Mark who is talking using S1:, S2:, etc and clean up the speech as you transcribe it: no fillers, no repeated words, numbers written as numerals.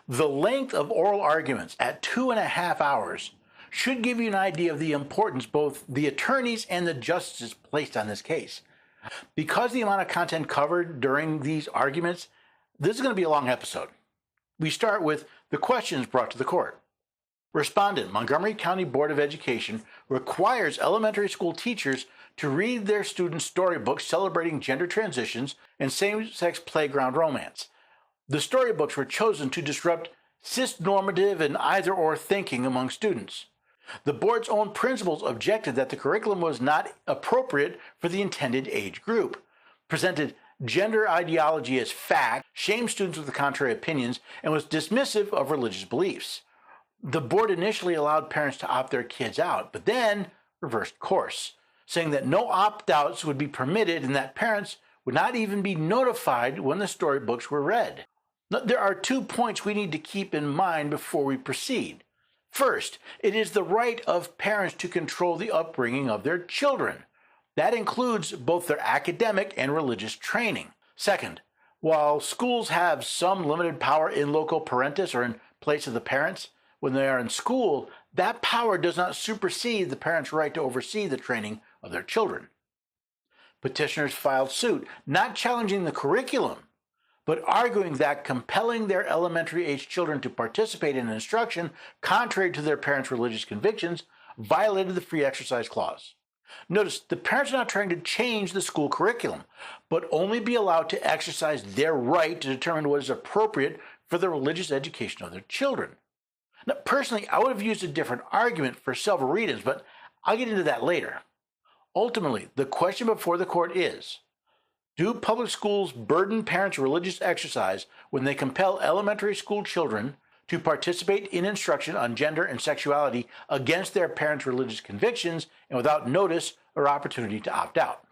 S1: The length of oral arguments at 2.5 hours should give you an idea of the importance both the attorneys and the justices placed on this case. Because the amount of content covered during these arguments, this is going to be a long episode. We start with the questions brought to the court. Respondent, Montgomery County Board of Education requires elementary school teachers to read their students' storybooks celebrating gender transitions and same-sex playground romance. The storybooks were chosen to disrupt cis-normative and either-or thinking among students. The board's own principals objected that the curriculum was not appropriate for the intended age group, presented gender ideology as fact, shamed students with the contrary opinions, and was dismissive of religious beliefs. The board initially allowed parents to opt their kids out, but then reversed course, saying that no opt-outs would be permitted and that parents would not even be notified when the storybooks were read. Now, there are 2 points we need to keep in mind before we proceed. First, it is the right of parents to control the upbringing of their children. That includes both their academic and religious training. Second, while schools have some limited power in loco parentis or in place of the parents, when they are in school, that power does not supersede the parents' right to oversee the training of their children. Petitioners filed suit, not challenging the curriculum, but arguing that compelling their elementary-age children to participate in instruction contrary to their parents' religious convictions violated the Free Exercise Clause. Notice, the parents are not trying to change the school curriculum, but only be allowed to exercise their right to determine what is appropriate for the religious education of their children. Now, personally, I would have used a different argument for several reasons, but I'll get into that later. Ultimately, the question before the court is, do public schools burden parents' religious exercise when they compel elementary school children to participate in instruction on gender and sexuality against their parents' religious convictions and without notice or opportunity to opt out?